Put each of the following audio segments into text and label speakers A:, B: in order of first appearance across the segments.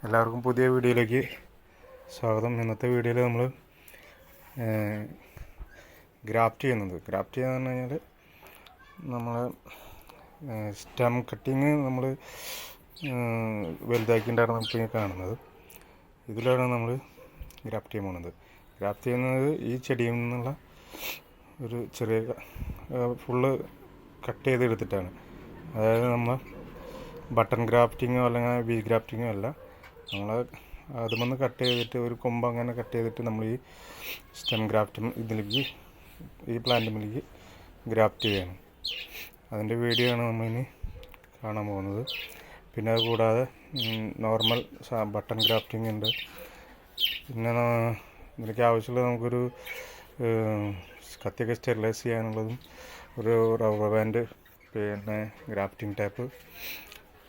A: എല്ലാവർക്കും പുതിയ വീഡിയോയിലേക്ക് സ്വാഗതം. ഇന്നത്തെ വീഡിയോയിൽ നമ്മൾ ഗ്രാഫ്റ്റ് ചെയ്യാന്ന് പറഞ്ഞാൽ നമ്മൾ സ്റ്റെം കട്ടിങ് നമ്മൾ വലുതാക്കിയിട്ടാണ് നമുക്ക് കാണുന്നത്. ഇതിലാണ് നമ്മൾ ഗ്രാഫ്റ്റ് ചെയ്യാൻ പോകുന്നത്. ഗ്രാഫ്റ്റ് ചെയ്യുന്നത് ഈ ചെടിയിൽ നിന്നുള്ള ഒരു ചെറിയ ഫുള്ള് കട്ട് ചെയ്തെടുത്തിട്ടാണ്. അതായത് നമ്മൾ ബട്ടൺ ഗ്രാഫ്റ്റിങ്ങോ അല്ലെങ്കിൽ വി ഗ്രാഫ്റ്റിങ്ങോ അല്ല, നമ്മൾ അതുമൊന്ന് കട്ട് ചെയ്തിട്ട് ഒരു കൊമ്പ് അങ്ങനെ കട്ട് ചെയ്തിട്ട് നമ്മൾ ഈ സ്റ്റെം ഗ്രാഫ്റ്റ് ഇതിലേക്ക് ഈ പ്ലാന്റിലേക്ക് ഗ്രാഫ്റ്റ് ചെയ്യണം. അതിൻ്റെ വീഡിയോ ആണ് നമ്മളിനി കാണാൻ പോകുന്നത്. പിന്നെ അത് കൂടാതെ നോർമൽ ബട്ടൺ ഗ്രാഫ്റ്റിംഗ് ഉണ്ട്. പിന്നെ ഇതിലേക്ക് ആവശ്യമുള്ളത് നമുക്കൊരു കത്തിയൊക്കെ സ്റ്റെറിലൈസ് ചെയ്യാനുള്ളതും ഒരു റബ്ബർ ബാൻഡ്, പിന്നെ ഗ്രാഫ്റ്റിംഗ് ടാപ്പ്,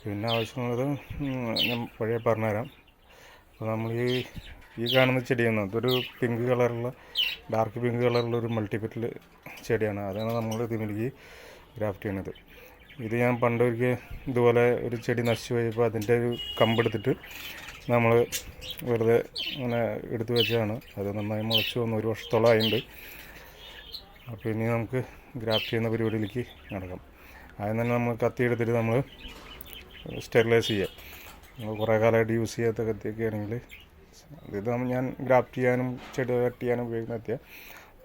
A: പിന്നെ ആവശ്യമുള്ളത് ഞാൻ വഴിയെ പറഞ്ഞുതരാം. അപ്പോൾ നമ്മൾ ഈ കാണുന്ന ചെടിയാണ്, അതൊരു പിങ്ക് കളറുള്ള ഡാർക്ക് പിങ്ക് കളറുള്ള ഒരു മൾട്ടിപെറ്റൽ ചെടിയാണ്. അതാണ് നമ്മൾ ഇതിലേക്ക് ഗ്രാഫ്റ്റ് ചെയ്യുന്നത്. ഇത് ഞാൻ പണ്ടൊരിക്കൽ ഇതുപോലെ ഒരു ചെടി നശിച്ചു പോയപ്പോൾ അതിൻ്റെ ഒരു കമ്പെടുത്തിട്ട് നമ്മൾ വെറുതെ അങ്ങനെ എടുത്തു വെച്ചതാണ്. അത് നന്നായി മുളച്ചു വന്നു, 1 വർഷത്തോളം ആയിട്ടുണ്ട്. അപ്പോൾ ഇനി നമുക്ക് ഗ്രാഫ്റ്റ് ചെയ്യുന്ന പരിപാടിയിലേക്ക് നടക്കാം. ആദ്യം തന്നെ നമ്മൾ കത്തി എടുത്തിട്ട് നമ്മൾ സ്റ്റെറിലൈസ് ചെയ്യുക. നമ്മൾ കുറേ കാലമായിട്ട് യൂസ് ചെയ്യാത്ത കത്തിയൊക്കെ ആണെങ്കിൽ ഇത് ഞാൻ ഗ്രാഫ്റ്റ് ചെയ്യാനും ചെടി കട്ട് ചെയ്യാനും ഉപയോഗിക്കുന്ന കത്തിയാണ്.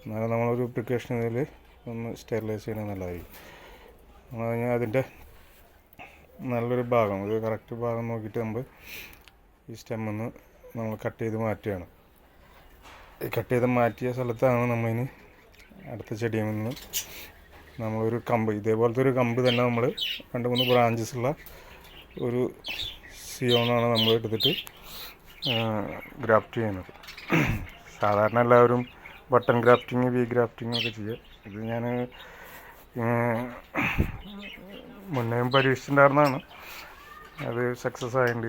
A: എന്നാലും നമ്മളൊരു പ്രിക്കോഷൻ ഇതിൽ ഒന്ന് സ്റ്റെറിലൈസ് ചെയ്യുന്നത് നല്ലതായിരിക്കും. നമ്മൾ കഴിഞ്ഞാൽ അതിൻ്റെ നല്ലൊരു ഭാഗം, ഒരു കറക്റ്റ് ഭാഗം നോക്കിയിട്ട് നമ്മൾ ഈ സ്റ്റെമ്മിന്ന് നമ്മൾ കട്ട് ചെയ്ത് മാറ്റുകയാണ്. ഈ കട്ട് ചെയ്ത് മാറ്റിയ സ്ഥലത്താണ് നമ്മളിനി അടുത്ത ചെടിയിൽ നിന്ന് നമ്മളൊരു കമ്പ്, ഇതേപോലത്തെ ഒരു കമ്പ് തന്നെ നമ്മൾ 2-3 ബ്രാഞ്ചസ് ഉള്ള ഒരു സിയോണാണ് നമ്മൾ എടുത്തിട്ട് ഗ്രാഫ്റ്റ് ചെയ്യുന്നത്. സാധാരണ എല്ലാവരും ബട്ടൺ ഗ്രാഫ്റ്റിങ്, വി ഗ്രാഫ്റ്റിംഗ് ഒക്കെ ചെയ്യുക. ഇത് ഞാൻ മുന്നേയും പരീക്ഷിച്ചിട്ടുണ്ടായിരുന്നതാണ്. അത് സക്സസ് ആയിട്ടുണ്ട്.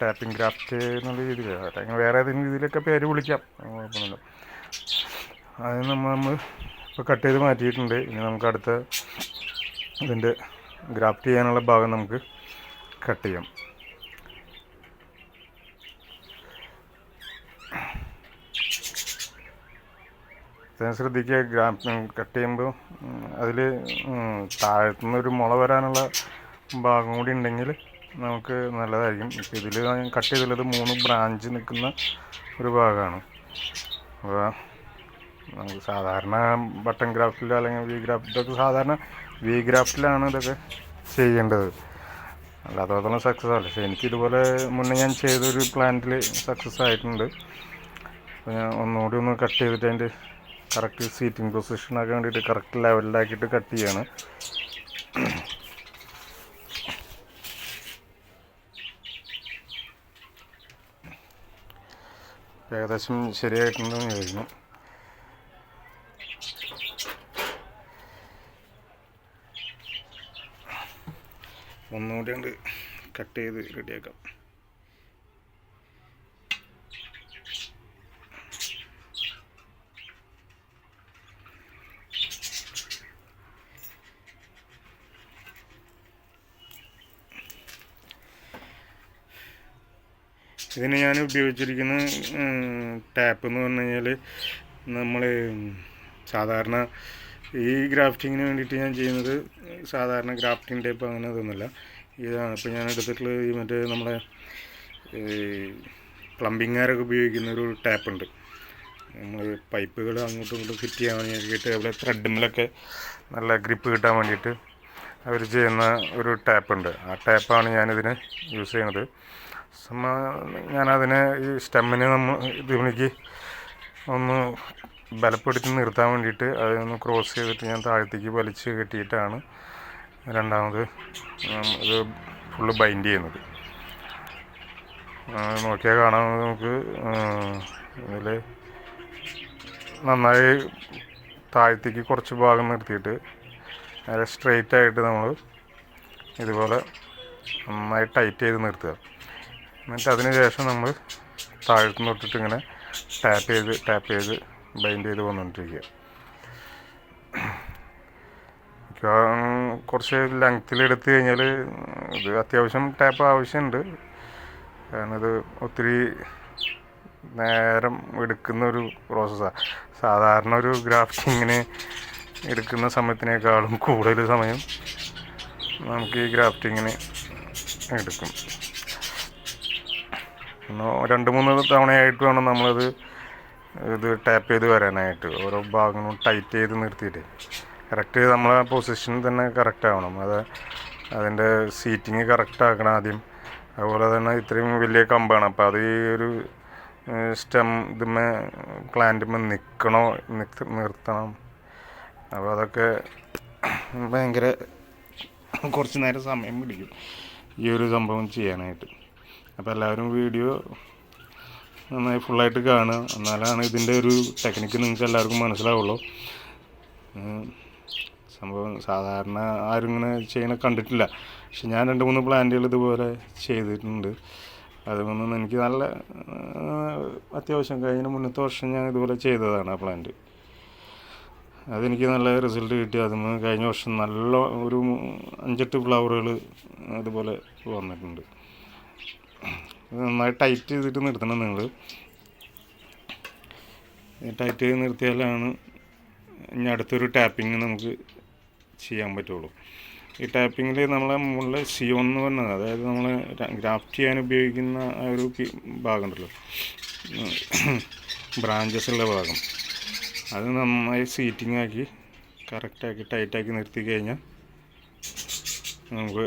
A: ടാപ്പിംഗ് ഗ്രാഫ്റ്റ് എന്നുള്ള രീതിയിൽ, അല്ലെങ്കിൽ വേറെ ഏതെങ്കിലും രീതിയിലൊക്കെ പേര് വിളിക്കാം, കുഴപ്പമൊന്നുമില്ല. അത് നമ്മൾ ഇപ്പോൾ കട്ട് ചെയ്ത് മാറ്റിയിട്ടുണ്ട്. ഇനി നമുക്ക് അടുത്ത ഇതിൻ്റെ ഗ്രാഫ്റ്റ് ചെയ്യാനുള്ള ഭാഗം നമുക്ക് കട്ട് ചെയ്യാം. ശ്രദ്ധിക്കുക, കട്ട് ചെയ്യുമ്പോൾ അതിൽ താഴത്തുനിന്നൊരു മുള വരാനുള്ള ഭാഗം കൂടി ഉണ്ടെങ്കിൽ നമുക്ക് നല്ലതായിരിക്കും. ഇപ്പോൾ ഇതിൽ കട്ട് ചെയ്തുള്ളത് 3 ബ്രാഞ്ച് നിൽക്കുന്ന ഒരു ഭാഗമാണ്. അപ്പോൾ നമുക്ക് സാധാരണ ബട്ടൺ ഗ്രാഫ്റ്റിലോ അല്ലെങ്കിൽ വി ഗ്രാഫ്റ്റിലൊക്കെ, സാധാരണ വി ഗ്രാഫ്റ്റിലാണ് ഇതൊക്കെ ചെയ്യേണ്ടത്. അല്ലാത്തത്തോളം സക്സസ് ആവില്ല. പക്ഷേ എനിക്കിതുപോലെ മുന്നേ ഞാൻ ചെയ്തൊരു പ്ലാന്റിൽ സക്സസ് ആയിട്ടുണ്ട്. അപ്പോൾ ഞാൻ ഒന്നുകൂടി ഒന്ന് കട്ട് ചെയ്തിട്ട് അതിൻ്റെ കറക്റ്റ് സീറ്റിംഗ് പൊസിഷനാക്കാൻ വേണ്ടിയിട്ട് കറക്റ്റ് ലെവലിലാക്കിയിട്ട് കട്ട് ചെയ്യാണ്. ഏകദേശം ശരിയായിട്ടുണ്ടെന്ന് ചോദിക്കുന്നു. ഒന്നുകൂടി കൊണ്ട് കട്ട് ചെയ്ത് റെഡിയാക്കാം. ഇതിന് ഞാൻ ഉപയോഗിച്ചിരിക്കുന്ന ടാപ്പ് എന്ന് പറഞ്ഞു കഴിഞ്ഞാൽ, നമ്മൾ സാധാരണ ഈ ഗ്രാഫ്റ്റിങ്ങിന് വേണ്ടിയിട്ട് ഞാൻ ചെയ്യുന്നത് സാധാരണ ഗ്രാഫ്റ്റിംഗ് ടൈപ്പ് അങ്ങനെ അതൊന്നുമില്ല. ഇതാണ് ഇപ്പോൾ ഞാൻ എടുത്തിട്ടുള്ളത്. ഈ മറ്റേ നമ്മളെ പ്ലംബിങ്ങുകാരൊക്കെ ഉപയോഗിക്കുന്ന ഒരു ടാപ്പുണ്ട്. നമ്മൾ പൈപ്പുകൾ അങ്ങോട്ടും ഇങ്ങോട്ടും ഫിറ്റ് ചെയ്യാൻ വേണ്ടിയിട്ട് അവിടെ ത്രെഡിലൊക്കെ നല്ല ഗ്രിപ്പ് കിട്ടാൻ വേണ്ടിയിട്ട് അവർ ചെയ്യുന്ന ഒരു ടാപ്പുണ്ട്. ആ ടാപ്പാണ് ഞാനിതിന് യൂസ് ചെയ്യുന്നത്. ഞാനതിനെ ഈ സ്റ്റെമ്മിനെ ഇതിലേക്ക് ഒന്ന് ബലപ്പെടുത്തി നിർത്താൻ വേണ്ടിയിട്ട് അതൊന്ന് ക്രോസ് ചെയ്തിട്ട് ഞാൻ താഴത്തേക്ക് വലിച്ച് കെട്ടിയിട്ടാണ് രണ്ടാമത് ഇത് ഫുള്ള് ബൈൻഡ് ചെയ്യുന്നത്. നോക്കിയാൽ കാണാം നമുക്ക്. ഇതിൽ നന്നായി താഴത്തേക്ക് കുറച്ച് ഭാഗം നിർത്തിയിട്ട് നേരെ സ്ട്രെയിറ്റ് ആയിട്ട് നമ്മൾ ഇതുപോലെ നന്നായി ടൈറ്റ് ചെയ്ത് നിർത്തുക. എന്നിട്ട് അതിന് ശേഷം നമ്മൾ താഴത്ത് തൊട്ടിട്ട് ഇങ്ങനെ ടാപ്പ് ചെയ്ത് ബൈൻഡ് ചെയ്ത് വന്നുകൊണ്ടിരിക്കുക. കുറച്ച് ലെങ്ത്തിൽ എടുത്തു കഴിഞ്ഞാൽ ഇത് അത്യാവശ്യം ടാപ്പ് ആവശ്യമുണ്ട്. കാരണം ഇത് ഒത്തിരി നേരം എടുക്കുന്നൊരു പ്രോസസ്സാണ്. സാധാരണ ഒരു ഗ്രാഫ്റ്റിങ്ങിന് എടുക്കുന്ന സമയത്തിനേക്കാളും കൂടുതൽ സമയം നമുക്ക് ഈ ഗ്രാഫ്റ്റിങ്ങിന് എടുക്കും. 2-3 തവണയായിട്ട് വേണം നമ്മളത് ടാപ്പ് ചെയ്ത് വരാനായിട്ട്. ഓരോ ഭാഗങ്ങളും ടൈറ്റ് ചെയ്ത് നിർത്തിയിട്ട് കറക്റ്റ് നമ്മളെ പൊസിഷനിൽ തന്നെ കറക്റ്റ് ആവണം. അതിൻ്റെ സീറ്റിങ് കറക്റ്റ് ആക്കണം ആദ്യം. അതുപോലെ തന്നെ ഇത്രയും വലിയ കമ്പാണ്, അപ്പോൾ അത് ഈ ഒരു ഇതുമേ പ്ലാന്റുമേ നിർത്തണം. അപ്പോൾ അതൊക്കെ ഭയങ്കര കുറച്ച് നേരം സമയം പിടിക്കും ഈ ഒരു സംഭവം ചെയ്യാനായിട്ട്. അപ്പോൾ എല്ലാവരും വീഡിയോ നന്നായി ഫുള്ളായിട്ട് കാണുക, എന്നാലാണ് ഇതിൻ്റെ ഒരു ടെക്നിക്ക് നിങ്ങൾക്ക് എല്ലാവർക്കും മനസ്സിലാവുള്ളൂ. സംഭവം സാധാരണ ആരും ഇങ്ങനെ ചെയ്യണ കണ്ടിട്ടില്ല. പക്ഷെ ഞാൻ 2-3 പ്ലാന്റുകൾ ഇതുപോലെ ചെയ്തിട്ടുണ്ട്. അതുകൊണ്ടൊന്നും എനിക്ക് നല്ല അത്യാവശ്യം കഴിഞ്ഞ മുന്നത്തെ വർഷം ഞാൻ ഇതുപോലെ ചെയ്തതാണ് ആ പ്ലാന്റ്. അതെനിക്ക് നല്ല റിസൾട്ട് കിട്ടി. അതിന് കഴിഞ്ഞ വർഷം നല്ല ഒരു 5-8 ഫ്ലവറുകൾ അതുപോലെ വന്നിട്ടുണ്ട്. നന്നായി ടൈറ്റ് ചെയ്തിട്ട് നിർത്തണം നിങ്ങൾ. ടൈറ്റ് ചെയ്ത് നിർത്തിയാലാണ് ഇനി അടുത്തൊരു ടാപ്പിങ് നമുക്ക് ചെയ്യാൻ പറ്റുള്ളൂ. ഈ ടാപ്പിങ്ങിൽ നമ്മളെ മുകളിൽ സിയോൺ എന്ന് പറഞ്ഞത്, അതായത് നമ്മൾ ഗ്രാഫ്റ്റ് ചെയ്യാൻ ഉപയോഗിക്കുന്ന ആ ഒരു ഭാഗം ഉണ്ടല്ലോ, ബ്രാഞ്ചസ് ഉള്ള ഭാഗം, അത് നന്നായി സീറ്റിംഗ് ആക്കി കറക്റ്റാക്കി ടൈറ്റാക്കി നിർത്തി കഴിഞ്ഞാൽ നമുക്ക്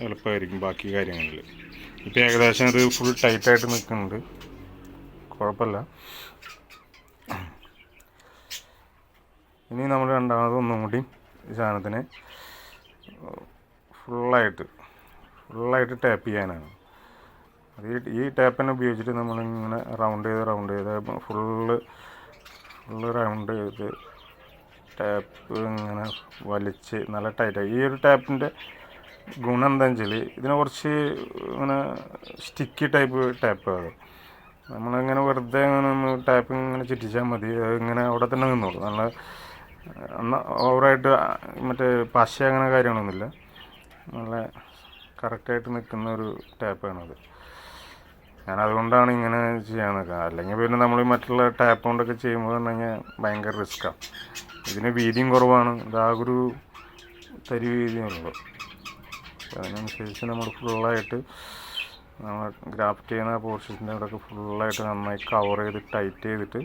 A: എളുപ്പമായിരിക്കും ബാക്കി കാര്യങ്ങളിൽ. ഇപ്പോൾ ഏകദേശം അത് ഫുൾ ടൈറ്റായിട്ട് നിൽക്കുന്നുണ്ട്, കുഴപ്പമില്ല. ഇനി നമ്മൾ രണ്ടാമത് ഒന്നും കൂടി ഈ സാധനത്തിന് ഫുള്ളായിട്ട് ടാപ്പ് ചെയ്യാനാണ്. അത് ഈ ടാപ്പിനെ ഉപയോഗിച്ചിട്ട് നമ്മളിങ്ങനെ റൗണ്ട് ചെയ്ത് ഫുള്ള് റൗണ്ട് ചെയ്ത് ടാപ്പ് ഇങ്ങനെ വലിച്ച് നല്ല ടൈറ്റായി. ഈ ഒരു ടാപ്പിൻ്റെ ഗുണം എന്താണെന്ന് വെച്ചാൽ ഇതിനെ കുറച്ച് ഇങ്ങനെ സ്റ്റിക്കി ടാപ്പ് അത് നമ്മളിങ്ങനെ വെറുതെ ഇങ്ങനെ ടാപ്പ് ഇങ്ങനെ ചുറ്റിച്ചാൽ മതി, ഇങ്ങനെ അവിടെ തന്നെ നിന്നോളൂ. നല്ല ഓവറായിട്ട് മറ്റേ പശ അങ്ങനെ കാര്യങ്ങളൊന്നുമില്ല, നല്ല കറക്റ്റായിട്ട് നിൽക്കുന്ന ഒരു ടാപ്പാണത്. ഞാനതുകൊണ്ടാണ് ഇങ്ങനെ ചെയ്യാൻ നിൽക്കുക. അല്ലെങ്കിൽ പിന്നെ നമ്മൾ മറ്റുള്ള ടാപ്പ് കൊണ്ടൊക്കെ ചെയ്യുമ്പോൾ പറഞ്ഞു കഴിഞ്ഞാൽ ഭയങ്കര റിസ്ക്കാണ്. ഇതിന് വീതിയും കുറവാണ്, ഇതാകൊരു തരി വീതിയുള്ളൂ. അതിനനുസരിച്ച് നമ്മൾ ഫുള്ളായിട്ട് നമ്മൾ ഗ്രാഫ്റ്റ് ചെയ്യുന്ന പോർഷൻസിൻ്റെ അവിടെയൊക്കെ ഫുള്ളായിട്ട് നന്നായി കവർ ചെയ്ത് ടൈറ്റ് ചെയ്തിട്ട്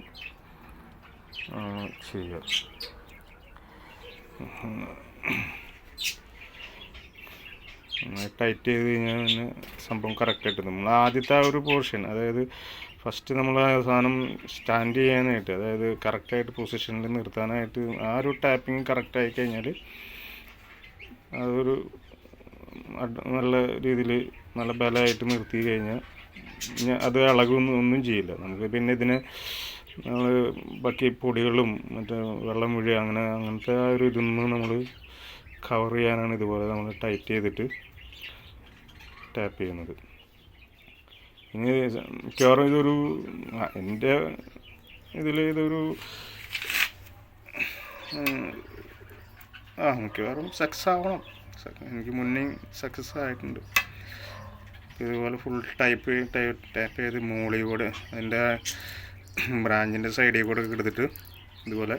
A: ചെയ്യുക. ടൈറ്റ് ചെയ്ത് കഴിഞ്ഞാൽ പിന്നെ സംഭവം കറക്റ്റായിട്ട് നമ്മൾ ആദ്യത്തെ ആ ഒരു പോർഷൻ, അതായത് ഫസ്റ്റ് നമ്മൾ ആ സാധനം സ്റ്റാൻഡ് ചെയ്യാനായിട്ട്, അതായത് കറക്റ്റായിട്ട് പൊസിഷനിൽ നിർത്താനായിട്ട് ആ ഒരു ടാപ്പിങ് കറക്റ്റായി കഴിഞ്ഞാൽ അതൊരു നല്ല രീതിയിൽ നല്ല ബലമായിട്ട് നിർത്തി കഴിഞ്ഞാൽ അത് ഒന്നും ചെയ്യില്ല നമുക്ക്. പിന്നെ ഇതിനെ നമ്മൾ ബാക്കി പൊടികളും മറ്റേ വെള്ളം വീഴുക അങ്ങനത്തെ ആ ഒരു ഇതൊന്നും നമ്മൾ കവർ ചെയ്യാനാണ് ഇതുപോലെ നമ്മൾ ടൈറ്റ് ചെയ്തിട്ട് ടാപ്പ് ചെയ്യുന്നത്. ഇനി മിക്കവാറും ഇതൊരു എൻ്റെ ഇതൊരു മിക്കവാറും സക്സസ് ആവണം. എനിക്ക് മുന്നേ സക്സസ് ആയിട്ടുണ്ട്. ഇതുപോലെ ഫുൾ ടാപ്പ് ചെയ്ത് മുകളിൽ കൂടെ അതിൻ്റെ ബ്രാഞ്ചിൻ്റെ സൈഡിൽ കൂടെ എടുത്തിട്ട് ഇതുപോലെ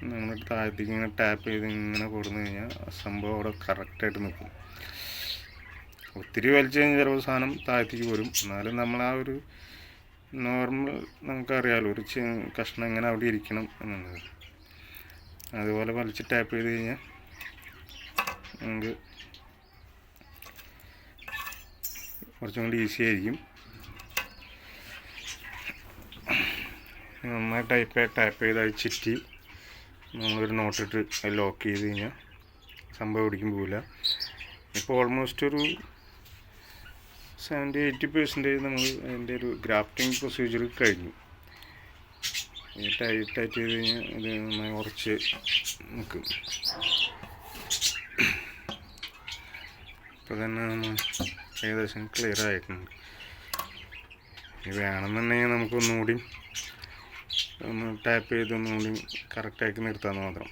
A: നമ്മൾ താഴത്തേക്ക് ഇങ്ങനെ ടാപ്പ് ചെയ്ത് ഇങ്ങനെ കൊടുന്നു കഴിഞ്ഞാൽ സംഭവം അവിടെ കറക്റ്റായിട്ട് നിൽക്കും. ഒത്തിരി വലിച്ചു കഴിഞ്ഞാൽ ചിലപ്പോൾ സാധനം താഴത്തേക്ക് വരും. എന്നാലും നമ്മൾ ആ ഒരു നോർമൽ നമുക്കറിയാമല്ലോ ഒരു കഷ്ണം എങ്ങനെ അവിടെ ഇരിക്കണം എന്നുള്ളത്. അതുപോലെ വലിച്ച് ടാപ്പ് ചെയ്ത് കഴിഞ്ഞാൽ നമുക്ക് കുറച്ചും കൂടി ഈസി ആയിരിക്കും. നന്നായി ടാപ്പ് ചെയ്ത് അത് ചുറ്റി നമ്മളൊരു നോട്ടിട്ട് അത് ലോക്ക് ചെയ്ത് കഴിഞ്ഞാൽ സംഭവം എവിടേക്കും പോവില്ല. ഇപ്പോൾ ഓൾമോസ്റ്റ് ഒരു 70-80% നമ്മൾ അതിൻ്റെ ഒരു ഗ്രാഫ്റ്റിംഗ് പ്രൊസീജിയർ കഴിഞ്ഞു. ടൈറ്റ് ചെയ്ത് കഴിഞ്ഞാൽ ഇത് നന്നായി ഉറച്ച് നിൽക്കും. ഇപ്പോൾ തന്നെ നമ്മൾ ഏകദേശം ക്ലിയർ ആയിട്ടുണ്ട്. ഇനി വേണമെന്നുണ്ടെങ്കിൽ നമുക്കൊന്നുകൂടി ഒന്ന് ടാപ്പ് ചെയ്തൊന്നുകൂടി കറക്റ്റാക്കി നിർത്താമെന്ന് മാത്രം,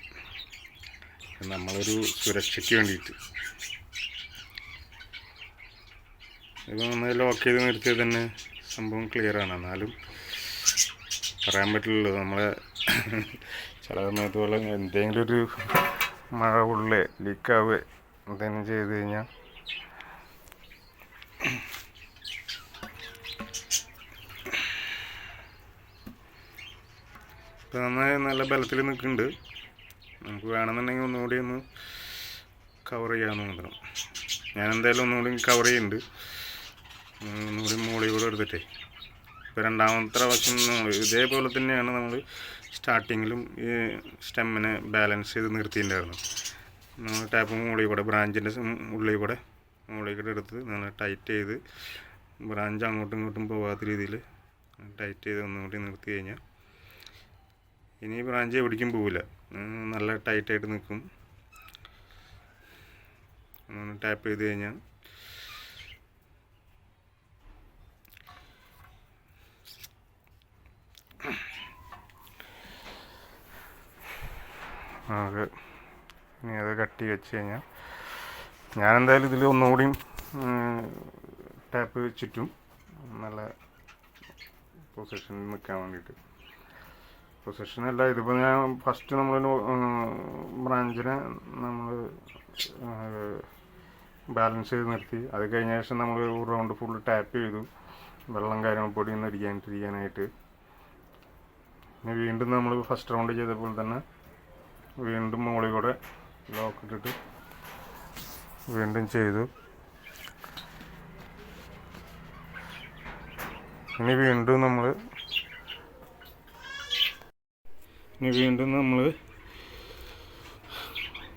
A: നമ്മളൊരു സുരക്ഷയ്ക്ക് വേണ്ടിയിട്ട്. ഇത് നന്നായി ലോക്ക് ചെയ്ത് നിർത്തിയത് തന്നെ സംഭവം ക്ലിയറാണ്. എന്നാലും പറയാൻ പറ്റില്ലല്ലോ, നമ്മളെ ചില സമയത്ത് പോലെ എന്തെങ്കിലും ഒരു മഴ ഉള്ളേ ലീക്കാവുക എന്തെങ്കിലും ചെയ്ത് കഴിഞ്ഞാൽ ഇപ്പം നന്നായി നല്ല ബലത്തിൽ നിൽക്കുന്നുണ്ട്. നമുക്ക് വേണമെന്നുണ്ടെങ്കിൽ ഒന്നുകൂടി ഒന്ന് കവർ ചെയ്യാമെന്ന് മാത്രം. ഞാൻ എന്തായാലും ഒന്നുകൂടി കവർ ചെയ്യുന്നുണ്ട്. ഒന്നുകൂടി മുകളിൽ കൂടെ എടുത്തിട്ടേ. ഇപ്പോൾ രണ്ടാമത്തെ പ്രാവശ്യം നമ്മൾ ഇതേപോലെ തന്നെയാണ് നമ്മൾ സ്റ്റാർട്ടിങ്ങിലും ഈ സ്റ്റെമ്മിനെ ബാലൻസ് ചെയ്ത് നിർത്തിയിട്ടുണ്ടായിരുന്നു. നമ്മൾ ടാപ്പ് മുകളിൽ കൂടെ ബ്രാഞ്ചിൻ്റെ ഉള്ളിൽ കൂടെ മുകളിൽ കൂടെ എടുത്ത് നല്ല ടൈറ്റ് ചെയ്ത് ബ്രാഞ്ച് അങ്ങോട്ടും ഇങ്ങോട്ടും പോകാത്ത രീതിയിൽ ടൈറ്റ് ചെയ്ത് ഒന്നുകൂടി നിർത്തി കഴിഞ്ഞാൽ ഇനി ബ്രാഞ്ച് എവിടേക്കും പോവില്ല, നല്ല ടൈറ്റായിട്ട് നിൽക്കും. ഒന്ന് ടാപ്പ് ചെയ്ത് കഴിഞ്ഞാൽ നമുക്ക് ഇനി അത് കട്ടി വെച്ച് കഴിഞ്ഞാൽ ഞാനെന്തായാലും ഇതിൽ ഒന്നുകൂടിയും ടാപ്പ് ചുറ്റും നല്ല പൊസിഷനിൽ നിൽക്കാൻ വേണ്ടിയിട്ട്. പൊസിഷനല്ല, ഇതിപ്പോൾ ഞാൻ ഫസ്റ്റ് നമ്മൾ ബ്രാഞ്ചിനെ നമ്മൾ ബാലൻസ് ചെയ്ത് നിർത്തി. അത് കഴിഞ്ഞ ശേഷം നമ്മൾ റൗണ്ട് ഫുള്ള് ടാപ്പ് ചെയ്തു, വെള്ളം കാര്യങ്ങൾ പൊടിയൊന്നും അടിക്കാനായിട്ട്. ഇനി വീണ്ടും നമ്മൾ ഫസ്റ്റ് റൗണ്ട് ചെയ്തപ്പോൾ തന്നെ വീണ്ടും മുകളിൽ കൂടെ ലോക്ക് ഇട്ടിട്ട് വീണ്ടും ചെയ്തു. ഇനി വീണ്ടും നമ്മൾ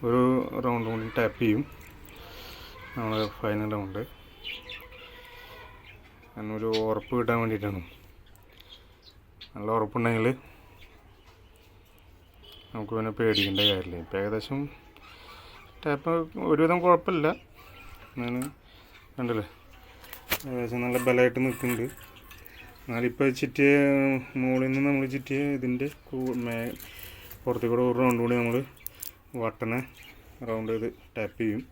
A: ഒരു റൗണ്ട് കൂടി ടാപ്പ് ചെയ്യും. നമ്മൾ ഫൈനൽ റൗണ്ട് അതിനൊരു ഉറപ്പ് കിട്ടാൻ വേണ്ടിയിട്ടാണ്. നല്ല ഉറപ്പുണ്ടെങ്കിൽ നമുക്ക് പിന്നെ പേടിക്കേണ്ട കാര്യമില്ല. ഇപ്പം ഏകദേശം ടാപ്പ് ഒരുവിധം കുഴപ്പമില്ല. ഞാൻ കണ്ടല്ലേ ഏകദേശം നല്ല ബലമായിട്ട് നിൽക്കുന്നുണ്ട്. എന്നാലിപ്പോൾ ചുറ്റിയ മുകളിൽ നിന്ന് നമ്മൾ ചുറ്റിയ ഇതിൻ്റെ പുറത്തേക്ക് കൂടെ ഒരു റൗണ്ട് കൂടി നമ്മൾ വട്ടനെ റൗണ്ട് ചെയ്ത് ടാപ്പ് ചെയ്യും.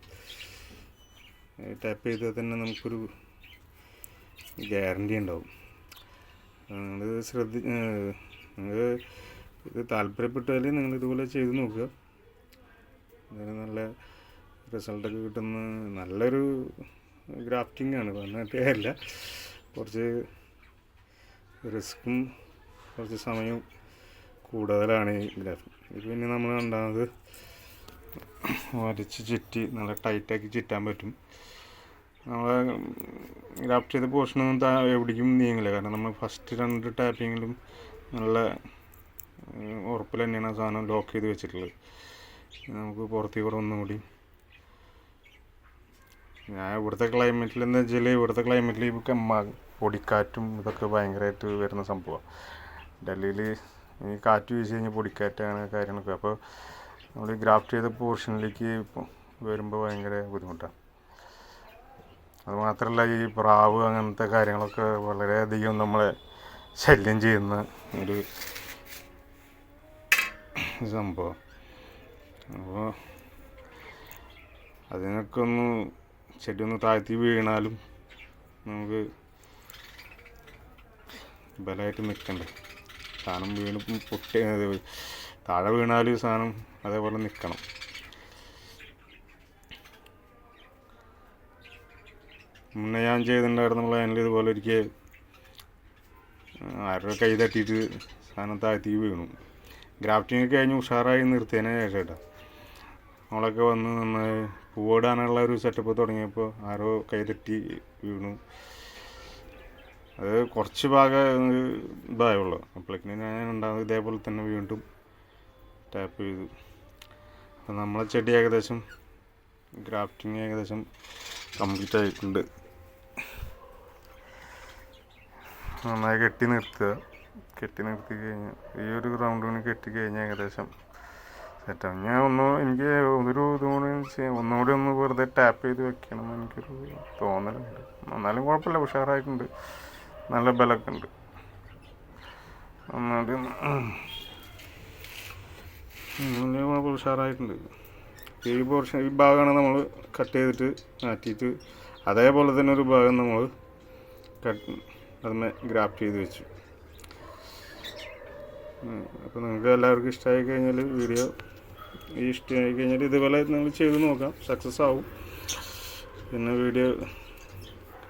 A: ടാപ്പ് ചെയ്താൽ തന്നെ നമുക്കൊരു ഗ്യാരണ്ടി ഉണ്ടാവും. നിങ്ങൾ ഇത് താല്പര്യപ്പെട്ടാൽ നിങ്ങൾ ഇതുപോലെ ചെയ്ത് നോക്കുക. അതിന് നല്ല റിസൾട്ടൊക്കെ കിട്ടുന്ന നല്ലൊരു ഗ്രാഫ്റ്റിംഗ് ആണ്. പറഞ്ഞിട്ട് കാര്യമില്ല, കുറച്ച് റിസ്ക്കും കുറച്ച് സമയം കൂടുതലാണ് ഈ ഗ്രാഫ്റ്റിംഗ്. ഇത് പിന്നെ നമ്മൾ രണ്ടാമത് വരച്ച് ചുറ്റി നല്ല ടൈറ്റാക്കി ചുറ്റാൻ പറ്റും. നമ്മൾ ഗ്രാഫ്റ്റ് ചെയ്ത പോർഷനൊന്നും എവിടേക്കും നീങ്ങില്ല. കാരണം നമ്മൾ ഫസ്റ്റ് 2 ടാപ്പിങ്ങിലും നല്ല ഉറപ്പിൽ തന്നെയാണ് ആ സാധനം ലോക്ക് ചെയ്ത് വെച്ചിട്ടുള്ളത്. നമുക്ക് പുറത്തേക്ക് കൂടെ ഒന്നുകൂടി ഞാൻ ഇവിടുത്തെ ക്ലൈമറ്റിൽ എന്താ വെച്ചാൽ ഇവിടുത്തെ ക്ലൈമറ്റിൽ ഇതൊക്കെ പൊടിക്കാറ്റും ഇതൊക്കെ ഭയങ്കരമായിട്ട് വരുന്ന സംഭവമാണ്. ഡൽഹിയിൽ ഈ കാറ്റ് വീശി കഴിഞ്ഞാൽ പൊടിക്കാറ്റ് അങ്ങനെ കാര്യങ്ങളൊക്കെ. അപ്പോൾ നമ്മൾ ഈ ഗ്രാഫ്റ്റ് ചെയ്ത പോർഷനിലേക്ക് വരുമ്പോൾ ഭയങ്കര ബുദ്ധിമുട്ടാണ്. അതുമാത്രമല്ല ഈ പ്രാവ് അങ്ങനത്തെ കാര്യങ്ങളൊക്കെ വളരെയധികം നമ്മളെ ശല്യം ചെയ്യുന്ന ഒരു സംഭവം. അപ്പോൾ അതിനൊക്കെ ഒന്ന് ചെടി ഒന്ന് താഴ്ത്തി വീണാലും നമുക്ക് ബലമായിട്ട് നിൽക്കണ്ടേ. സാധനം വീണ് താഴെ വീണാലും സാധനം അതേപോലെ നിൽക്കണം. മുന്നേ ഞാൻ ചെയ്തിട്ടുണ്ടായിരുന്നു പ്ലാനിൽ ഇതുപോലെ ഒരിക്കൽ ആരുടെ കൈ തട്ടിയിട്ട് സാധനം താഴ്ത്തി വീണു. ഗ്രാഫ്റ്റിംഗ് കഴിഞ്ഞ് ഉഷാറായി നിർത്തിയതിന് ശേഷം കേട്ടോ നമ്മളൊക്കെ വന്ന് നന്നായി പൂവിടാനുള്ള ഒരു സെറ്റപ്പ് തുടങ്ങിയപ്പോൾ ആരോ കൈ തട്ടി വീണു. അത് കുറച്ച് ഭാഗം ഇതായുള്ളൂ. അപ്പോഴേക്കിനും ഞാൻ ഉണ്ടാകുന്നത് ഇതേപോലെ തന്നെ വീണ്ടും ടാപ്പ് ചെയ്തു. അപ്പോൾ നമ്മളെ ചെടി ഏകദേശം ഗ്രാഫ്റ്റിംഗ് ഏകദേശം കംപ്ലീറ്റ് ആയിട്ടുണ്ട്. നന്നായി കെട്ടി നിർത്തി കഴിഞ്ഞാൽ ഈ ഒരു റൗണ്ടിന് കെട്ടി കഴിഞ്ഞാൽ ഏകദേശം സെറ്റാവും. ഞാൻ എനിക്ക് ഒരു ഒന്നുകൂടി ഒന്ന് വെറുതെ ടാപ്പ് ചെയ്ത് വെക്കണം എന്ന് എനിക്കൊരു തോന്നലുണ്ട്. എന്നാലും കുഴപ്പമില്ല, ഉഷാറായിട്ടുണ്ട്, നല്ല ബലമൊക്കെ ഉണ്ട്. ഒന്നുകൂടി ഉഷാറായിട്ടുണ്ട്. ഈ ഭാഗമാണ് നമ്മൾ കട്ട് ചെയ്തിട്ട് മാറ്റിയിട്ട് അതേപോലെ തന്നെ ഒരു ഭാഗം നമ്മൾ അതിനെ ഗ്രാഫ്റ്റ് ചെയ്ത് വെച്ചു. അപ്പോൾ നിങ്ങൾക്ക് എല്ലാവർക്കും ഇഷ്ടമായി കഴിഞ്ഞാൽ വീഡിയോ ഇഷ്ടമായി കഴിഞ്ഞാൽ ഇതുപോലെ നിങ്ങൾ ചെയ്ത് നോക്കാം, സക്സസ് ആവും. പിന്നെ വീഡിയോ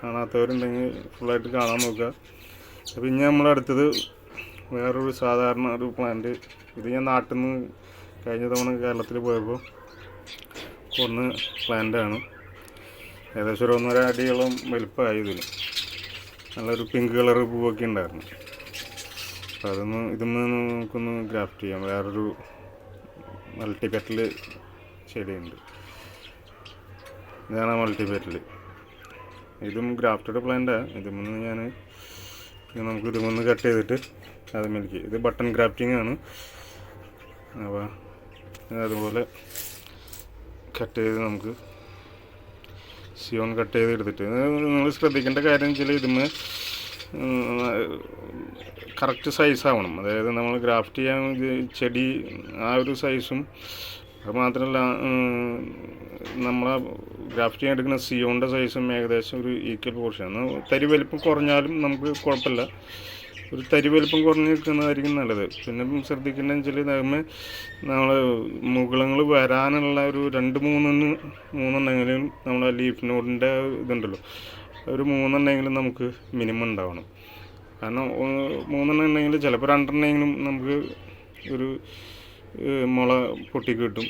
A: കാണാത്തവരുണ്ടെങ്കിൽ ഫുള്ളായിട്ട് കാണാൻ നോക്കുക. അപ്പോൾ ഇനി നമ്മളടുത്തത് വേറൊരു സാധാരണ ഒരു പ്ലാന്റ്. ഇത് ഞാൻ നാട്ടിൽ നിന്ന് കഴിഞ്ഞ തവണ കേരളത്തിൽ പോയപ്പോൾ ഒന്ന് പ്ലാന്റാണ്. ഏകദേശം ഒരു 1.5 അടിയോളം വലിപ്പമായി. ഇതിന് നല്ലൊരു പിങ്ക് കളർ പൂവൊക്കെ ഉണ്ടായിരുന്നു. അപ്പോൾ ഇതൊന്ന് നമുക്കൊന്ന് ഗ്രാഫ്റ്റ് ചെയ്യാം. വേറൊരു മൾട്ടിപെറ്റൽ ചെടിയുണ്ട്, ഇതാണ് മൾട്ടിപെറ്റൽ. ഇതും ഗ്രാഫ്റ്റഡ് പ്ലാന്റാണ്. നമുക്ക് ഇതുമൊന്ന് കട്ട് ചെയ്തിട്ട് അതുമേലേക്ക്, ഇത് ബട്ടൺ ഗ്രാഫ്റ്റിംഗ് ആണ്. അപ്പോൾ അതുപോലെ കട്ട് ചെയ്ത് നമുക്ക് സിയോൺ കട്ട് ചെയ്ത് എടുത്തിട്ട്, നിങ്ങൾ ശ്രദ്ധിക്കേണ്ട കാര്യം വെച്ചാൽ ഇതിന് കറക്റ്റ് സൈസാവണം. അതായത് നമ്മൾ ഗ്രാഫ്റ്റ് ചെയ്യാൻ ചെടി ആ ഒരു സൈസും, അത് മാത്രമല്ല നമ്മളെ ഗ്രാഫ്റ്റ് ചെയ്യാൻ എടുക്കുന്ന സിയോണിൻ്റെ സൈസും ഏകദേശം ഒരു ഈക്വൽ പോർഷനാണ്. തരി വലിപ്പം കുറഞ്ഞാലും നമുക്ക് കുഴപ്പമില്ല, ഒരു തരി വലിപ്പം കുറഞ്ഞ് നിൽക്കുന്നതായിരിക്കും നല്ലത്. പിന്നെ ശ്രദ്ധിക്കേണ്ടതെന്ന് വെച്ചാൽ നമ്മൾ മുകളങ്ങൾ വരാനുള്ള ഒരു 2-3 നമ്മൾ ലീഫ് നോഡിൻ്റെ ഇതുണ്ടല്ലോ, ഒരു 3 എണ്ണമെങ്കിലും നമുക്ക് മിനിമം ഉണ്ടാവണം. കാരണം 3 ഉണ്ടെങ്കിൽ ചിലപ്പോൾ 2 നമുക്ക് ഒരു മുള പൊട്ടി കിട്ടും.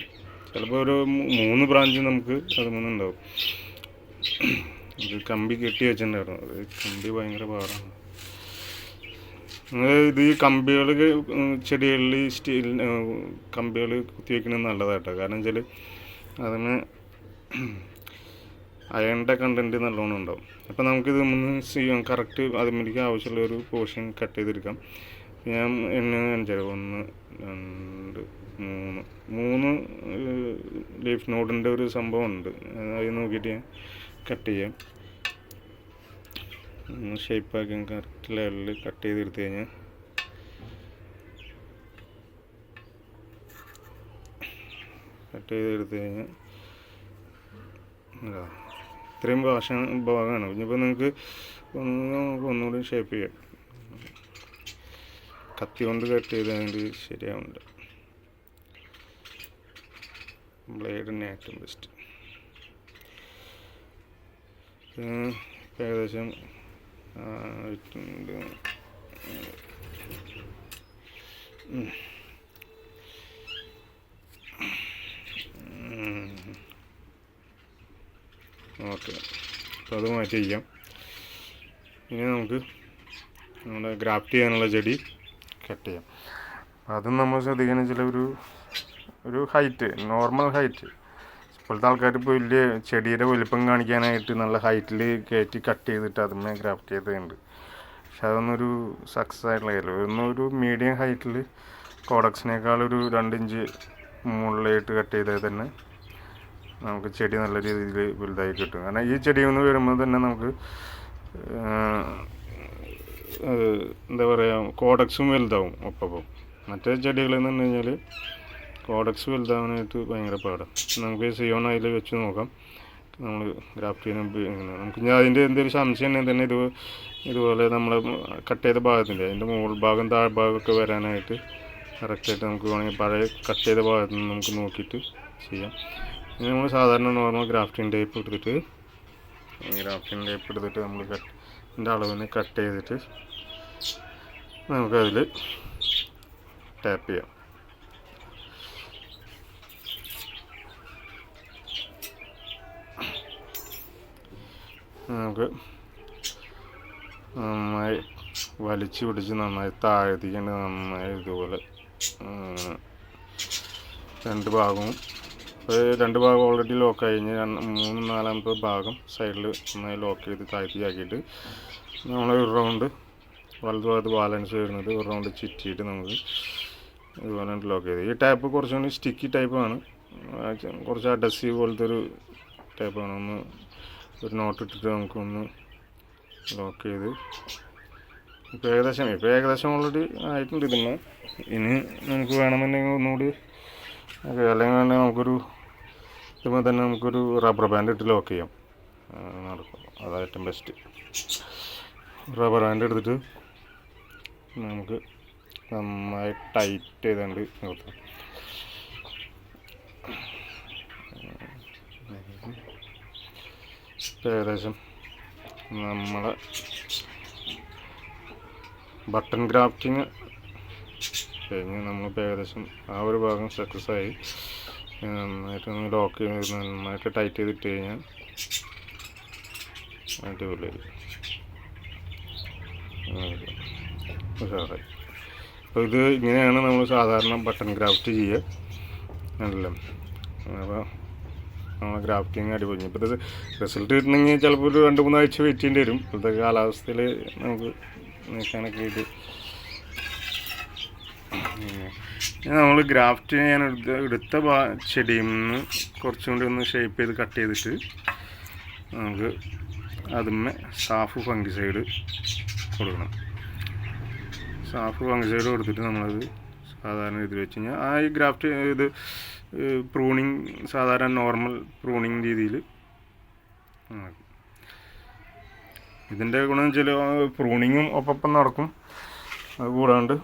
A: ചിലപ്പോൾ ഒരു 3 ബ്രാഞ്ച് നമുക്ക് ഉണ്ടാവും. ഇത് കമ്പി കെട്ടി വെച്ചിട്ടുണ്ടായിരുന്നു, അത് കമ്പി ഭയങ്കര പാടാണ്. ഇത് ഈ കമ്പികൾ ചെടികളിൽ സ്റ്റീൽ കമ്പികൾ കുത്തിവെക്കുന്നത് നല്ലതായിട്ടോ. കാരണം വെച്ചാൽ അതിന് അയണിൻ്റെ കണ്ടൻറ്റ് നല്ലോണം ഉണ്ടാവും. അപ്പോൾ നമുക്കിത് ചെയ്യാം കറക്റ്റ് അതിലേക്ക് ആവശ്യമുള്ള ഒരു പോർഷൻ കട്ട് ചെയ്തെടുക്കാം. ഞാൻ കാണിച്ചാൽ 1 2 3 ലീഫ് നോഡിൻ്റെ ഒരു സംഭവം ഉണ്ട്. അത് നോക്കിയിട്ട് ഞാൻ കട്ട് ചെയ്യാം. ഷേപ്പാക്കി കറക്റ്റ് ലെവലിൽ കട്ട് ചെയ്തെടുത്ത് കഴിഞ്ഞാൽ ഇത്രയും ഭാഗമാണ്. ഇനിയിപ്പോൾ നിങ്ങൾക്ക് ഒന്നുകൂടി ഷേപ്പ് ചെയ്യാം. കത്തി കൊണ്ട് കട്ട് ചെയ്താൽ ശരിയാവുന്നുണ്ട്. ബ്ലേഡിന് ഏറ്റവും ബെസ്റ്റ്. ഏകദേശം ഓക്കെ. അപ്പോൾ അത് മാറ്റി വയ്ക്കാം. ഇനി നമുക്ക് നമ്മുടെ ഗ്രാഫ്റ്റ് ചെയ്യാനുള്ള ചെടി കട്ട് ചെയ്യാം. അതും നമ്മൾ ശ്രദ്ധിക്കുന്ന ചില ഒരു ഹൈറ്റ്, നോർമൽ ഹൈറ്റ്. ഇപ്പോഴത്തെ ആൾക്കാർ ഇപ്പോൾ വലിയ ചെടിയുടെ വലിപ്പം കാണിക്കാനായിട്ട് നല്ല ഹൈറ്റിൽ കയറ്റി കട്ട് ചെയ്തിട്ട് അതുമേ ഗ്രാഫ്റ്റ് ചെയ്തിട്ടുണ്ട്. പക്ഷെ അതൊന്നൊരു സക്സസ് ആയിട്ടുള്ള കാര്യമില്ല. ഒരു മീഡിയം ഹൈറ്റിൽ കോഡക്സിനേക്കാൾ ഒരു 2 ഇഞ്ച് മുകളിലായിട്ട് കട്ട് ചെയ്താൽ തന്നെ നമുക്ക് ചെടി നല്ല രീതിയിൽ വലുതായി കിട്ടും. കാരണം ഈ ചെടി ഒന്ന് വരുമ്പോൾ തന്നെ നമുക്ക് എന്താ പറയുക, കോഡക്സും വലുതാവും ഒപ്പം. മറ്റേ ചെടികളെന്ന് പറഞ്ഞു കഴിഞ്ഞാൽ കോഡക്സ് വലുതാവാനായിട്ട് ഭയങ്കര പാടാണ്. നമുക്ക് സിയോൺ അതിൽ വെച്ച് നോക്കാം. നമ്മൾ ഗ്രാഫ്റ്റ് ചെയ്യുന്ന നമുക്ക് ഞാൻ അതിൻ്റെ എന്തെങ്കിലും സംശയം ഉണ്ടെങ്കിൽ തന്നെ ഇതുപോലെ നമ്മൾ കട്ട് ചെയ്ത ഭാഗത്തിൻ്റെ അതിൻ്റെ മുകൾ ഭാഗം താഴ്ഭാഗമൊക്കെ വരാനായിട്ട് കറക്റ്റായിട്ട് നമുക്ക് വേണമെങ്കിൽ പഴയ കട്ട് ചെയ്ത ഭാഗത്ത് നിന്ന് നമുക്ക് നോക്കിയിട്ട് ചെയ്യാം. ഇനി നമ്മൾ സാധാരണ നോർമൽ ഗ്രാഫ്റ്റിംഗ് ടേപ്പ് എടുത്തിട്ട് നമ്മൾ ഇതിൻ്റെ അളവിന് കട്ട് ചെയ്തിട്ട് നമുക്കതിൽ ടാപ്പ് ചെയ്യാം. നമുക്ക് നന്നായി വലിച്ചു പിടിച്ച് നന്നായി താഴ്ത്തിക്കേണ്ട, നന്നായി ഇതുപോലെ 2 ഭാഗവും. രണ്ട് ഭാഗം ഓൾറെഡി ലോക്ക് കഴിഞ്ഞ് 3-4 ഭാഗം സൈഡിൽ നന്നായി ലോക്ക് ചെയ്ത് താഴ്ത്തിയാക്കിയിട്ട് നമ്മൾ ഒരു റൗണ്ട് വലതുഭാഗത്ത് ബാലൻസ് വരുന്നത് ഒരു റൗണ്ട് ചുറ്റിയിട്ട് നമുക്ക് ഇതുപോലെ ലോക്ക് ചെയ്ത്. ഈ ടാപ്പ് കുറച്ചുകൂടി സ്റ്റിക്കി ടൈപ്പാണ്, കുറച്ച് അഡസീവ് പോലത്തെ ഒരു ടൈപ്പാണ്. ഒരു നോട്ട് ഇട്ടിട്ട് നമുക്കൊന്ന് ലോക്ക് ചെയ്ത് ഇപ്പോൾ ഏകദേശം ഓൾറെഡി ആയിട്ടുണ്ട്. ഇനി നമുക്ക് വേണമെന്നുണ്ടെങ്കിൽ ഒന്നുകൂടി അല്ലെങ്കിൽ നമുക്കൊരു ഇതുമ്പോൾ തന്നെ നമുക്കൊരു റബ്ബർ ബാൻഡ് ഇട്ട് ലോക്ക് ചെയ്യാം. നടക്കും. അതാണ് ഏറ്റവും ബെസ്റ്റ്. റബ്ബർ ബാൻഡ് എടുത്തിട്ട് നമുക്ക് നന്നായി ടൈറ്റ് ചെയ്തുകൊണ്ട് നിർത്താം. ഏകദേശം നമ്മളെ ബട്ടൺ ഗ്രാഫ്റ്റിങ് കഴിഞ്ഞ് നമ്മളിപ്പോൾ ഏകദേശം ആ ഒരു ഭാഗം സക്സസ്സായി. നന്നായിട്ട് ഒന്ന് ലോക്ക് ചെയ്ത് നന്നായിട്ട് ടൈറ്റ് ചെയ്തിട്ട് കഴിഞ്ഞാൽ അടിപൊളി ഉഷാറായി. അപ്പോൾ ഇത് ഇങ്ങനെയാണ് നമ്മൾ സാധാരണ ബട്ടൺ ഗ്രാഫ്റ്റ് ചെയ്യുക. അല്ലല്ലോ, അപ്പോൾ നമ്മളെ ഗ്രാഫ്റ്റിങ് അടിപൊളി. ഇപ്പോൾ ഇത് റിസൾട്ട് കിട്ടണമെങ്കിൽ ചിലപ്പോൾ ഒരു 2-3 ആഴ്ച വെയിറ്റ് ചെയ്യേണ്ടി വരും. ഇപ്പോഴത്തെ കാലാവസ്ഥയിൽ നമുക്ക് നിൽക്കാനൊക്കെ ഇത് നമ്മൾ ഗ്രാഫ്റ്റ് ചെയ്യാൻ എടുത്ത ചെടിയിൽ നിന്ന് കുറച്ചും കൂടി ഒന്ന് ഷേപ്പ് ചെയ്ത് കട്ട് ചെയ്തിട്ട് നമുക്ക് അതിന്മേ സാഫ് ഫംഗിസൈഡ് കൊടുക്കണം. സാഫ് ഫംഗിസൈഡ് കൊടുത്തിട്ട് നമ്മളത് സാധാരണ ഇത് വെച്ച് കഴിഞ്ഞാൽ ആ ഈ ഗ്രാഫ്റ്റ് ഇത് പ്രൂണിങ് സാധാരണ നോർമൽ പ്രൂണിങ് രീതിയിൽ ഇതിൻ്റെ ഗുണം വെച്ചാൽ പ്രൂണിങ്ങും ഒപ്പം നടക്കും. അത് കൂടാണ്ട്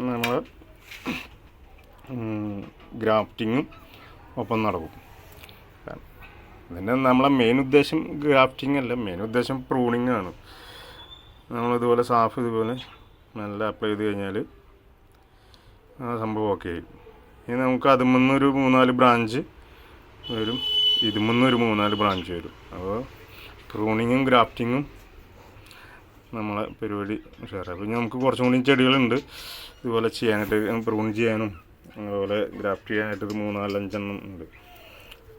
A: നമ്മൾ ഗ്രാഫ്റ്റിങ്ങും ഒപ്പം നടക്കും. ഇതിൻ്റെ നമ്മളെ മെയിൻ ഉദ്ദേശം ഗ്രാഫ്റ്റിംഗ് അല്ല, മെയിൻ ഉദ്ദേശം പ്രൂണിങ് ആണ്. നമ്മളിതുപോലെ സാഫ് ഇതുപോലെ നല്ല അപ്ലൈ ചെയ്ത് കഴിഞ്ഞാൽ ആ സംഭവം ഓക്കെ ആയി. ഇനി നമുക്ക് അതുമെന്നൊരു 3-4 ബ്രാഞ്ച് വരും, ഇതുമെന്നൊരു 3-4 ബ്രാഞ്ച് വരും. അപ്പോൾ പ്രൂണിങ്ങും ഗ്രാഫ്റ്റിങ്ങും നമ്മളെ പരിപാടി ഉഷാറാണ്. അപ്പോൾ നമുക്ക് കുറച്ചും കൂടി ചെടികളുണ്ട് ഇതുപോലെ ചെയ്യാനായിട്ട്, പ്രൂൺ ചെയ്യാനും അതുപോലെ ഗ്രാഫ്റ്റ് ചെയ്യാനായിട്ട് 3-4-5 എണ്ണം ഉണ്ട്.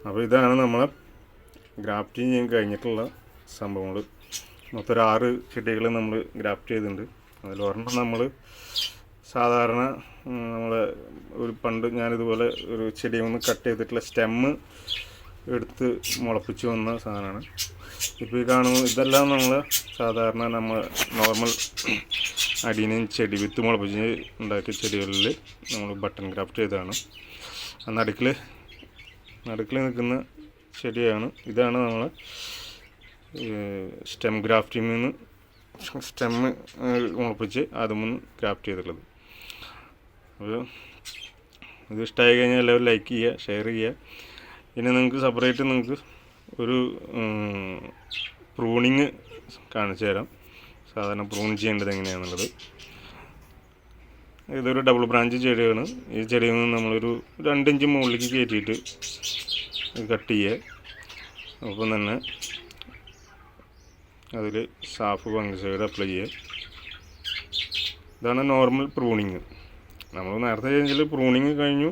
A: അപ്പോൾ ഇതാണ് നമ്മളെ ഗ്രാഫ്റ്റിങ് ചെയ്യാൻ കഴിഞ്ഞിട്ടുള്ള സംഭവങ്ങൾ. മൊത്തം ഒരു 6 ചെടികൾ നമ്മൾ ഗ്രാഫ്റ്റ് ചെയ്തിട്ടുണ്ട്. അതിൽ ഒരെണ്ണം നമ്മൾ സാധാരണ നമ്മളെ ഒരു പണ്ട് ഞാനിതുപോലെ ഒരു ചെടിയിൽ നിന്ന് കട്ട് ചെയ്തിട്ടുള്ള സ്റ്റെമ്മ് എടുത്ത് മുളപ്പിച്ച് വന്ന സാധനമാണ്. ഇപ്പോൾ ഈ കാണുന്ന ഇതെല്ലാം നമ്മൾ സാധാരണ നമ്മൾ നോർമൽ അടീനയും ചെടി വിത്ത് മുളപ്പിച്ച് ഉണ്ടാക്കിയ ചെടികളിൽ നമ്മൾ ബട്ടൺ ഗ്രാഫ്റ്റ് ചെയ്തതാണ്. ആ നടുക്കിൽ നിൽക്കുന്ന ചെടിയാണ്. ഇതാണ് നമ്മൾ സ്റ്റെം ഗ്രാഫ്റ്റിൽ നിന്ന് സ്റ്റെമ്മ് മുളപ്പിച്ച് അതുമൊന്ന് ഗ്രാഫ്റ്റ് ചെയ്തിട്ടുള്ളത്. അപ്പോൾ ഇത് ഇഷ്ടമായി കഴിഞ്ഞാൽ എല്ലാവരും ലൈക്ക് ചെയ്യുക, ഷെയർ ചെയ്യുക. പിന്നെ നിങ്ങൾക്ക് സെപ്പറേറ്റ് നിങ്ങൾക്ക് ഒരു പ്രൂണിങ് കാണിച്ചു തരാം, സാധാരണ പ്രൂൺ ചെയ്യേണ്ടത് എങ്ങനെയാണെന്നുള്ളത്. ഇതൊരു ഡബിൾ ബ്രാഞ്ച് ചെടിയാണ്. ഈ ചെടിയിൽ നിന്ന് നമ്മളൊരു 2 ഇഞ്ച് മുകളിലേക്ക് കയറ്റിയിട്ട് കട്ട് ചെയ്യുക. ഒപ്പം തന്നെ അതിൽ സാഫ് ഫംഗിസൈഡ് അപ്ലൈ ചെയ്യുക. ഇതാണ് നോർമൽ പ്രൂണിങ്. നമ്മൾ നേരത്തെ കഴിഞ്ഞാൽ പ്രൂണിങ് കഴിഞ്ഞു.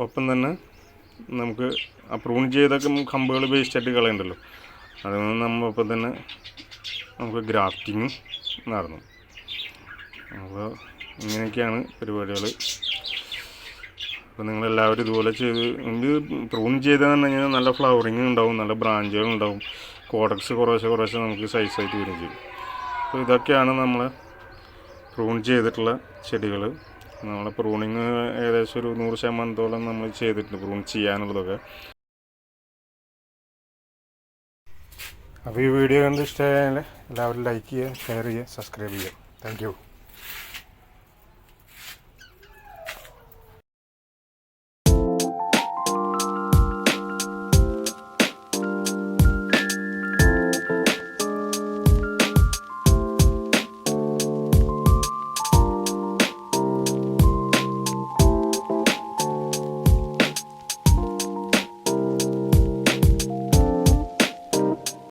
A: ഒപ്പം തന്നെ നമുക്ക് ആ പ്രൂൺ ചെയ്തൊക്കെ കമ്പുകൾ വേസ്റ്റായിട്ട് കളയണ്ടല്ലോ, അതുകൊണ്ട് നമ്മളൊപ്പം തന്നെ നമുക്ക് ഗ്രാഫ്റ്റിങ്ങും നടന്നു. അപ്പോൾ ഇങ്ങനെയൊക്കെയാണ് പരിപാടികൾ. അപ്പോൾ നിങ്ങളെല്ലാവരും ഇതുപോലെ ചെയ്ത് ഇത് പ്രൂൺ ചെയ്താൽ കഴിഞ്ഞാൽ നല്ല ഫ്ലവറിങ് ഉണ്ടാവും, നല്ല ബ്രാഞ്ചുകൾ ഉണ്ടാവും, കോഡക്സ് കുറേശ്ശെ നമുക്ക് സൈസായിട്ട് വരും ചെയ്യും. അപ്പോൾ ഇതൊക്കെയാണ് നമ്മൾ പ്രൂൺ ചെയ്തിട്ടുള്ള ചെടികൾ. നമ്മളെ പ്രൂണിങ് ഏകദേശം ഒരു 100% നമ്മൾ ചെയ്തിട്ടുണ്ട്, പ്രൂൺ ചെയ്യാനുള്ളതൊക്കെ. അപ്പോൾ ഈ വീഡിയോ കണ്ട് ഇഷ്ടമായാൽ എല്ലാവരും ലൈക്ക് ചെയ്യുക, ഷെയർ ചെയ്യുക, സബ്സ്ക്രൈബ് ചെയ്യുക. Thank you.